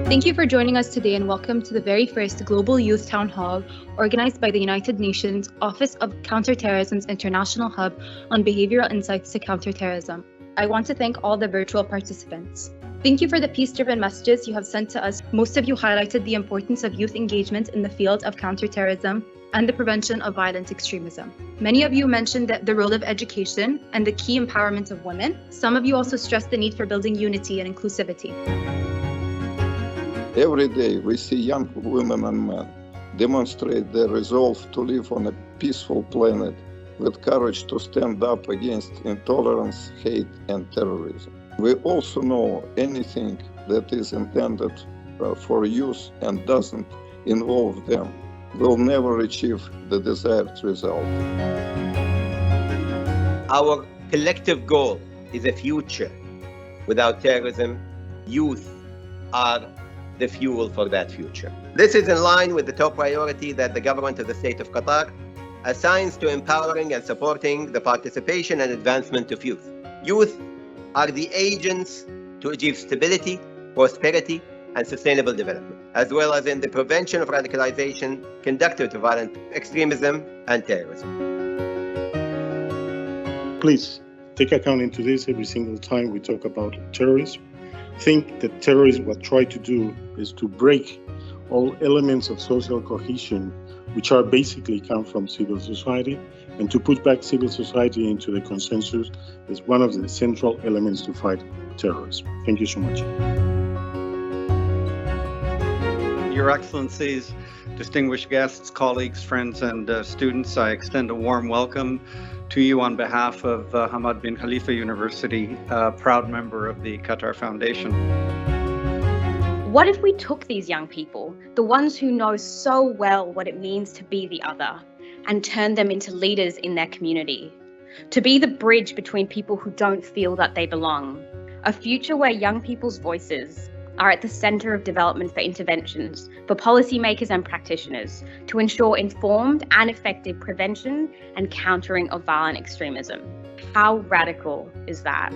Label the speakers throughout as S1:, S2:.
S1: Thank you for joining us today and welcome to the very first Global Youth Town Hall organized by the United Nations Office of Counter Terrorism's International Hub on Behavioural Insights to Counter Terrorism. I want to thank all the virtual participants. Thank you for the peace-driven messages you have sent to us. Most of you highlighted the importance of youth engagement in the field of counterterrorism and the prevention of violent extremism. Many of you mentioned the role of education and the key empowerment of women. Some of you also stressed the need for building unity and inclusivity.
S2: Every day we see young women and men demonstrate their resolve to live on a peaceful planet with courage to stand up against intolerance, hate, and terrorism. We also know anything that is intended for youth and doesn't involve them will never achieve the desired result.
S3: Our collective goal is a future without terrorism. Youth are the fuel for that future. This is in line with the top priority that the government of the State of Qatar assigns to empowering and supporting the participation and advancement of youth. Youth are the agents to achieve stability, prosperity, and sustainable development, as well as in the prevention of radicalization conducive to violent extremism and terrorism.
S4: Please take account into this every single time we talk about terrorism. Think that terrorism, what try to do is to break all elements of social cohesion, which are basically come from civil society, and to put back civil society into the consensus as one of the central elements to fight terrorism. Thank you so much.
S5: Your Excellencies, distinguished guests, colleagues, friends, and students, I extend a warm welcome to you on behalf of Hamad Bin Khalifa University, a proud member of the Qatar Foundation.
S6: What if we took these young people, the ones who know so well what it means to be the other, and turned them into leaders in their community? To be the bridge between people who don't feel that they belong. A future where young people's voices are at the center of development for interventions, for policymakers and practitioners, to ensure informed and effective prevention and countering of violent extremism. How radical is that?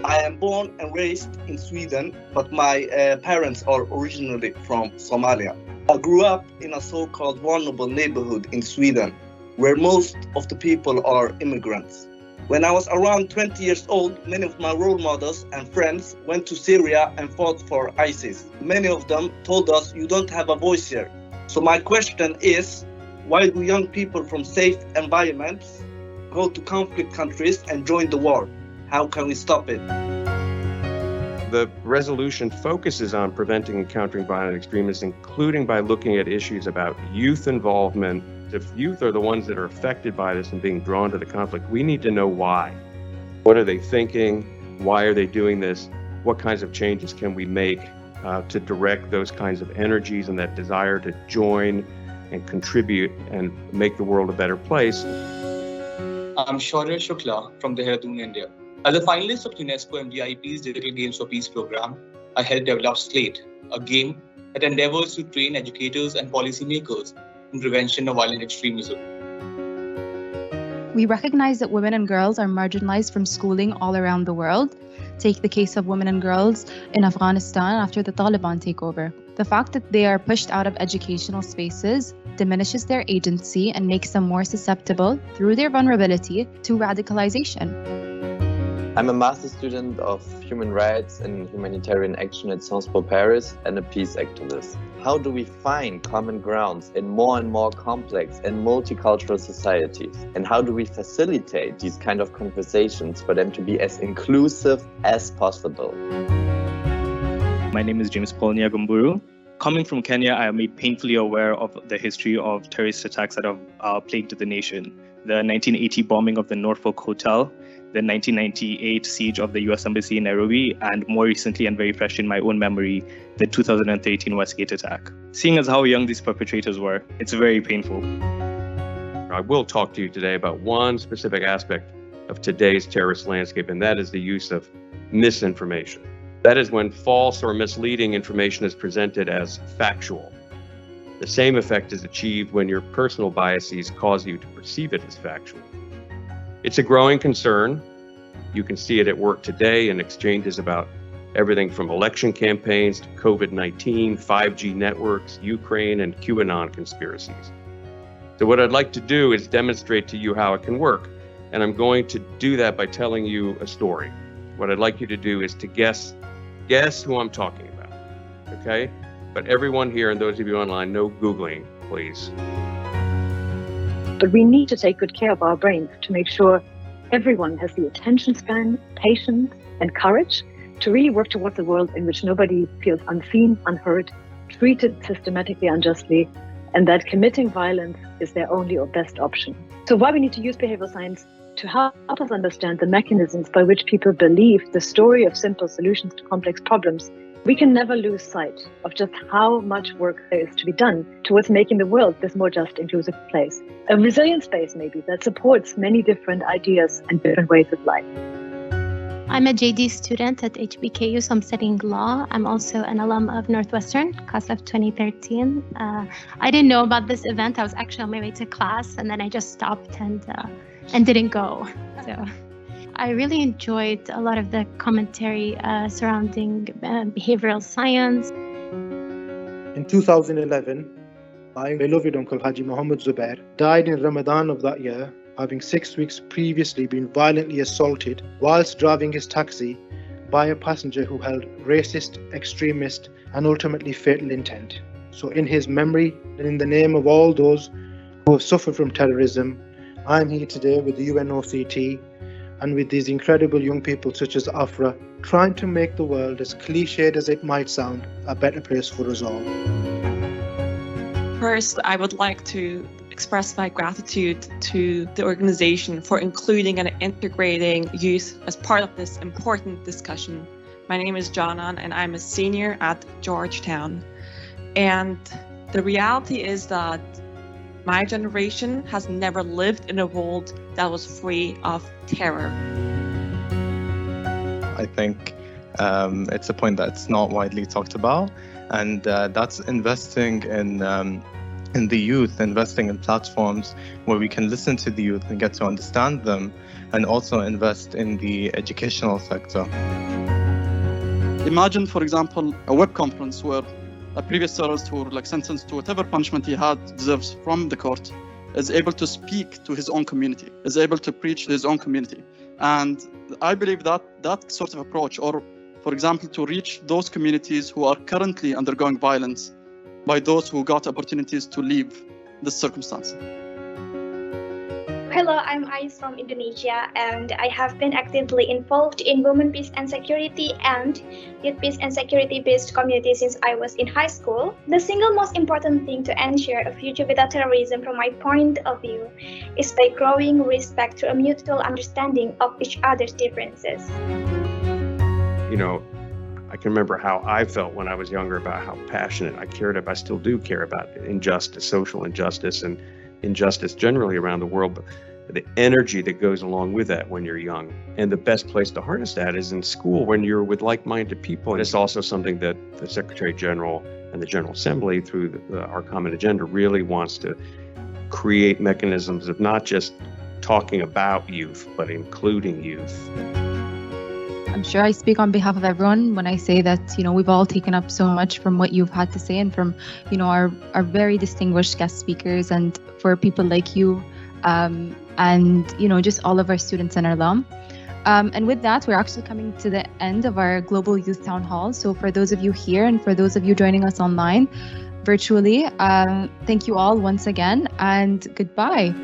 S7: I am born and raised in Sweden, but my parents are originally from Somalia. I grew up in a so-called vulnerable neighborhood in Sweden, where most of the people are immigrants. When I was around 20 years old, many of my role models and friends went to Syria and fought for ISIS. Many of them told us, you don't have a voice here. So my question is, why do young people from safe environments go to conflict countries and join the war? How can we stop it?
S8: The resolution focuses on preventing and countering violent extremism, including by looking at issues about youth involvement. If youth are the ones that are affected by this and being drawn to the conflict, we need to know why. What are they thinking? Why are they doing this? What kinds of changes can we make to direct those kinds of energies and that desire to join and contribute and make the world a better place?
S9: I'm Shaurya Shukla from Dehradun, India. As a finalist of UNESCO MDIP's Digital Games for Peace program, I helped develop Slate, a game that endeavors to train educators and policymakers in prevention of violent extremism.
S1: We recognize that women and girls are marginalized from schooling all around the world. Take the case of women and girls in Afghanistan after the Taliban takeover. The fact that they are pushed out of educational spaces diminishes their agency and makes them more susceptible, through their vulnerability, to radicalization.
S10: I'm a master's student of human rights and humanitarian action at Sciences Po Paris and a peace activist. How do we find common grounds in more and more complex and multicultural societies? And how do we facilitate these kind of conversations for them to be as inclusive as possible?
S11: My name is James Paul Nyagumburu. Coming from Kenya, I am made painfully aware of the history of terrorist attacks that have plagued the nation. The 1980 bombing of the Norfolk Hotel, the 1998 siege of the US Embassy in Nairobi, and more recently and very fresh in my own memory, the 2013 Westgate attack. Seeing as how young these perpetrators were, it's very painful.
S8: I will talk to you today about one specific aspect of today's terrorist landscape, and that is the use of misinformation. That is when false or misleading information is presented as factual. The same effect is achieved when your personal biases cause you to perceive it as factual. It's a growing concern. You can see it at work today in exchanges about everything from election campaigns to COVID-19, 5G networks, Ukraine, and QAnon conspiracies. So what I'd like to do is demonstrate to you how it can work. And I'm going to do that by telling you a story. What I'd like you to do is to guess who I'm talking about, okay? But everyone here and those of you online, no Googling, please.
S12: But we need to take good care of our brains to make sure everyone has the attention span, patience, and courage to really work towards a world in which nobody feels unseen, unheard, treated systematically unjustly, and that committing violence is their only or best option. So why we need to use behavioral science to help us understand the mechanisms by which people believe the story of simple solutions to complex problems, we can never lose sight of just how much work there is to be done towards making the world this more just, inclusive place. A resilient space, maybe, that supports many different ideas and different ways of life.
S13: I'm a JD student at HBKU, so I'm studying law. I'm also an alum of Northwestern, class of 2013. I didn't know about this event. I was actually on my way to class, and then I just stopped and didn't go. So I really enjoyed a lot of the commentary surrounding behavioral science.
S14: In 2011, my beloved uncle Haji Muhammad Zubair died in Ramadan of that year, having 6 weeks previously been violently assaulted whilst driving his taxi by a passenger who held racist, extremist, and ultimately fatal intent. So in his memory and in the name of all those who have suffered from terrorism, I'm here today with the UNOCT and with these incredible young people such as Afra, trying to make the world, as cliched as it might sound, a better place for us all.
S15: First, I would like to express my gratitude to the organization for including and integrating youth as part of this important discussion. My name is Janan and I'm a senior at Georgetown. And the reality is that my generation has never lived in a world that was free of terror.
S16: I think it's a point that's not widely talked about, and that's investing in the youth, investing in platforms where we can listen to the youth and get to understand them, and also invest in the educational sector.
S17: Imagine, for example, a web conference where a previous terrorist who sentenced to whatever punishment he had deserves from the court is able to speak to his own community, is able to preach to his own community. And I believe that that sort of approach, or for example, to reach those communities who are currently undergoing violence by those who got opportunities to leave this circumstance.
S18: Hello, I'm Ais from Indonesia, and I have been actively involved in women peace and security and youth peace and security-based communities since I was in high school. The single most important thing to ensure a future without terrorism, from my point of view, is by growing respect to a mutual understanding of each other's differences.
S8: You know, I can remember how I felt when I was younger about how passionate I still do care about injustice, social injustice, and injustice generally around the world, but the energy that goes along with that when you're young. And the best place to harness that is in school when you're with like-minded people. And it's also something that the Secretary General and the General Assembly, through our common agenda, really wants to create mechanisms of not just talking about youth, but including youth.
S1: I'm sure I speak on behalf of everyone when I say that, we've all taken up so much from what you've had to say and from, our very distinguished guest speakers, and for people like you, and, just all of our students and our alum. And with that, we're actually coming to the end of our Global Youth Town Hall. So for those of you here and for those of you joining us online, virtually, thank you all once again, and goodbye.